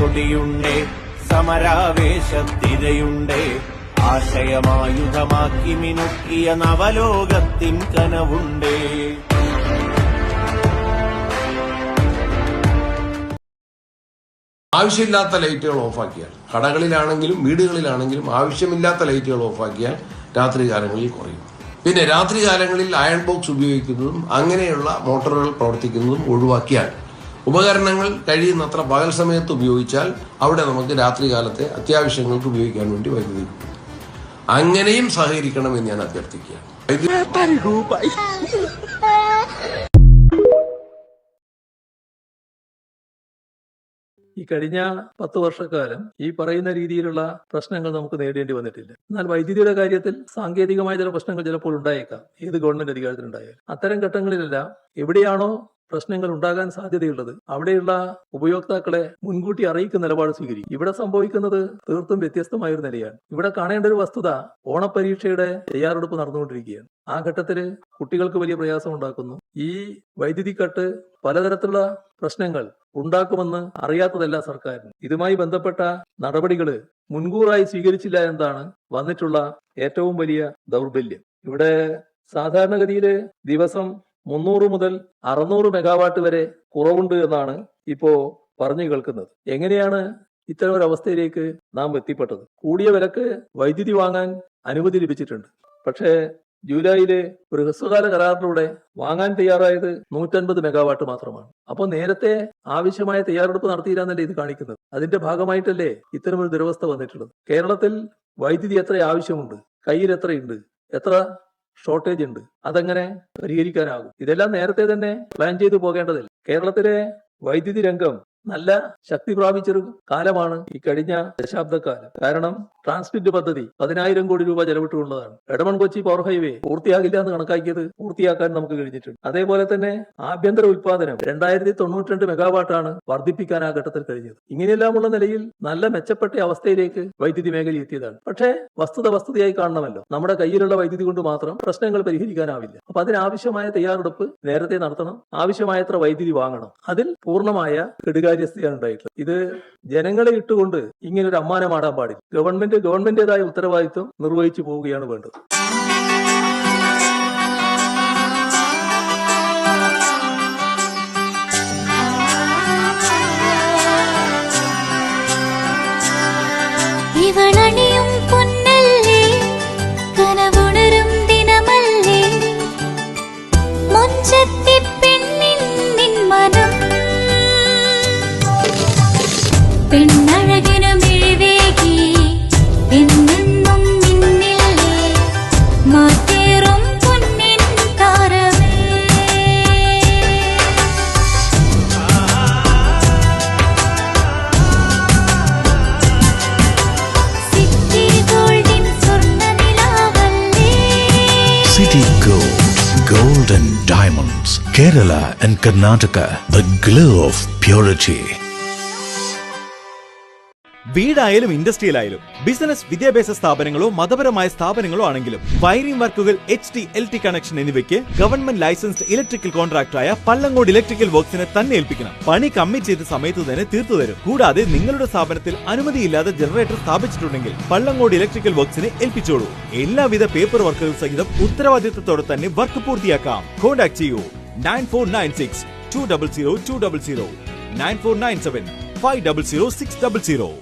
കൊടിയുണ്ടേ, സമരാവേശത്തിരയുണ്ടേ, ആശയമായുധമാക്കി മിനുക്കിയ നവലോകത്തിൻ കനവുണ്ടേ. ആവശ്യമില്ലാത്ത ലൈറ്റുകൾ ഓഫാക്കിയാൽ, കടകളിലാണെങ്കിലും വീടുകളിലാണെങ്കിലും ആവശ്യമില്ലാത്ത ലൈറ്റുകൾ ഓഫാക്കിയാൽ രാത്രി കാലങ്ങളിൽ കുറയും. പിന്നെ രാത്രി കാലങ്ങളിൽ അയൺ ബോക്സ് ഉപയോഗിക്കുന്നതും അങ്ങനെയുള്ള മോട്ടോറുകൾ പ്രവർത്തിക്കുന്നതും ഒഴിവാക്കിയാൽ, ഉപകരണങ്ങൾ കഴിയുന്നത്ര പകൽ സമയത്ത് ഉപയോഗിച്ചാൽ അവിടെ നമുക്ക് രാത്രി കാലത്തെ അത്യാവശ്യങ്ങൾക്ക് ഉപയോഗിക്കാൻ വേണ്ടി വൈദ്യുതി കിട്ടും. അങ്ങനെയും സഹകരിക്കണമെന്ന് ഞാൻ അഭ്യർത്ഥിക്കുകയാണ്. ഈ കഴിഞ്ഞ 10 വർഷക്കാലം ഈ പറയുന്ന രീതിയിലുള്ള പ്രശ്നങ്ങൾ നമുക്ക് നേരിടേണ്ടി വന്നിട്ടില്ല. എന്നാൽ വൈദ്യുതിയുടെ കാര്യത്തിൽ സാങ്കേതികമായ ചില പ്രശ്നങ്ങൾ ചിലപ്പോൾ ഉണ്ടായേക്കാം, ഏത് ഗവൺമെന്റ് അധികാരത്തിലുണ്ടായാലും. അത്തരം ഘട്ടങ്ങളിലെല്ലാം എവിടെയാണോ പ്രശ്നങ്ങൾ ഉണ്ടാകാൻ സാധ്യതയുള്ളത് അവിടെയുള്ള ഉപയോക്താക്കളെ മുൻകൂട്ടി അറിയിക്കുന്ന നിലപാട് സ്വീകരിക്കും. ഇവിടെ സംഭവിക്കുന്നത് തീർത്തും വ്യത്യസ്തമായ ഒരു നിലയാണ്. ഇവിടെ കാണേണ്ട ഒരു വസ്തുത, ഓണപരീക്ഷയുടെ തയ്യാറെടുപ്പ് നടന്നുകൊണ്ടിരിക്കുകയാണ്. ആ ഘട്ടത്തില് കുട്ടികൾക്ക് വലിയ പ്രയാസം ഉണ്ടാക്കുന്നു. ഈ വൈദ്യുതി കട്ട് പലതരത്തിലുള്ള പ്രശ്നങ്ങൾ ഉണ്ടാക്കുമെന്ന് അറിയാത്തതല്ല സർക്കാരിന്. ഇതുമായി ബന്ധപ്പെട്ട നടപടികള് മുൻകൂറായി സ്വീകരിച്ചില്ല എന്നതാണ് വന്നിട്ടുള്ള ഏറ്റവും വലിയ ദൗർബല്യം. ഇവിടെ സാധാരണഗതിയില് ദിവസം 300 മുതൽ 600 മെഗാവാട്ട് വരെ കുറവുണ്ട് എന്നാണ് ഇപ്പോ പറഞ്ഞു കേൾക്കുന്നത്. എങ്ങനെയാണ് ഇത്തരം ഒരു അവസ്ഥയിലേക്ക് നാം എത്തിപ്പെട്ടത്? കൂടിയ വിലക്ക് വൈദ്യുതി വാങ്ങാൻ അനുമതി ലഭിച്ചിട്ടുണ്ട്. പക്ഷേ ജൂലൈയിലെ ഒരു ഹ്രസ്വകാല കരാറിലൂടെ വാങ്ങാൻ തയ്യാറായത് 150 മെഗാവാട്ട് മാത്രമാണ്. അപ്പോൾ നേരത്തെ ആവശ്യമായ തയ്യാറെടുപ്പ് നടത്തിയില്ലാന്നല്ലേ ഇത് കാണിക്കുന്നത്? അതിന്റെ ഭാഗമായിട്ടല്ലേ ഇത്തരമൊരു ദുരവസ്ഥ വന്നിട്ടുള്ളത്? കേരളത്തിൽ വൈദ്യുതി എത്ര ആവശ്യമുണ്ട്, കയ്യിൽ എത്രയുണ്ട്, എത്ര ഷോർട്ടേജ് ഉണ്ട്, അതെങ്ങനെ പരിഹരിക്കാനാകും? ഇതെല്ലാം നേരത്തെ തന്നെ പ്ലാൻ ചെയ്തു പോകേണ്ടതില്ല. കേരളത്തിലെ വൈദ്യുതി രംഗം നല്ല ശക്തി പ്രാപിച്ചൊരു കാലമാണ് ഈ കഴിഞ്ഞ ദശാബ്ദക്കാലം. കാരണം ട്രാൻസ്മിറ്റ് പദ്ധതി 10,000 കോടി രൂപ ചെലവിട്ടുള്ളതാണ്. എടമൺ കൊച്ചി പവർ ഹൈവേ പൂർത്തിയാകില്ല എന്ന് കണക്കാക്കിയത് പൂർത്തിയാക്കാൻ നമുക്ക് കഴിഞ്ഞിട്ടുണ്ട്. അതേപോലെ തന്നെ ആഭ്യന്തര ഉത്പാദനം 2092 മെഗാവാട്ടാണ് വർദ്ധിപ്പിക്കാൻ ആ ഘട്ടത്തിൽ കഴിഞ്ഞത്. ഇങ്ങനെയെല്ലാമുള്ള നിലയിൽ നല്ല മെച്ചപ്പെട്ട അവസ്ഥയിലേക്ക് വൈദ്യുതി മേഖല എത്തിയതാണ്. പക്ഷേ വസ്തുതയായി കാണണമല്ലോ, നമ്മുടെ കയ്യിലുള്ള വൈദ്യുതി കൊണ്ട് മാത്രം പ്രശ്നങ്ങൾ പരിഹരിക്കാനാവില്ല. അപ്പൊ അതിനാവശ്യമായ തയ്യാറെടുപ്പ് നേരത്തെ നടത്തണം, ആവശ്യമായത്ര വൈദ്യുതി വാങ്ങണം. അതിൽ പൂർണ്ണമായ കെടുകാര്യസ്ഥയാണ് ഉണ്ടായിട്ടുള്ളത്. ഇത് ജനങ്ങളെ ഇട്ടുകൊണ്ട് ഇങ്ങനെ ഒരു അമ്മാനമാടാൻ പാടില്ല. ഗവൺമെന്റേതായ ഉത്തരവാദിത്വം നിർവഹിച്ചു പോവുകയാണ് വേണ്ടത്. ഇവളണിയും പൊന്നല്ലേ, കനവുണരും ദിനമല്ലേ, മുഞ്ചത്തി പെണ്ണിൻ നിൻ മനം, പെണ്ണഴകിനു മിഴിവേകി എന്നെന്നും നിന്നില്ലേ, മാറ്റേറും പൊന്നിൻ താരമേ. സിറ്റി ഗോൾഡിൻ സ്വർണ്ണനിലാവല്ലേ. City Gold and Diamonds, Kerala and Karnataka, the glow of purity. വീടായാലും ഇൻഡസ്ട്രിയലായാലും ബിസിനസ്, വിദ്യാഭ്യാസ സ്ഥാപനങ്ങളോ മതപരമായ സ്ഥാപനങ്ങളോ ആണെങ്കിലും വയറിംഗ് വർക്കുകൾ, HT, LT കണക്ഷൻ എന്നിവയ്ക്ക് ഗവൺമെന്റ് ലൈസൻസ്ഡ് ഇലക്ട്രിക്കൽ കോൺട്രാക്ടറായ പള്ളങ്ങോട് ഇലക്ട്രിക്കൽ വർക്സിനെ തന്നെ ഏൽപ്പിക്കണം. പണി കമ്മിറ്റ് ചെയ്ത സമയത്ത് തന്നെ തീർത്തു തരും. കൂടാതെ നിങ്ങളുടെ സ്ഥാപനത്തിൽ അനുമതിയില്ലാതെ ജനറേറ്റർ സ്ഥാപിച്ചിട്ടുണ്ടെങ്കിൽ പള്ളങ്ങോട് ഇലക്ട്രിക്കൽ വർക്സിനെ ഏൽപ്പിച്ചോളൂ. എല്ലാവിധ പേപ്പർ വർക്കുകൾ സഹിതം ഉത്തരവാദിത്തത്തോടെ തന്നെ വർക്ക് പൂർത്തിയാക്കാം. കോൺടാക്ട് ചെയ്യൂ 9496 200 200, 9497 500 600.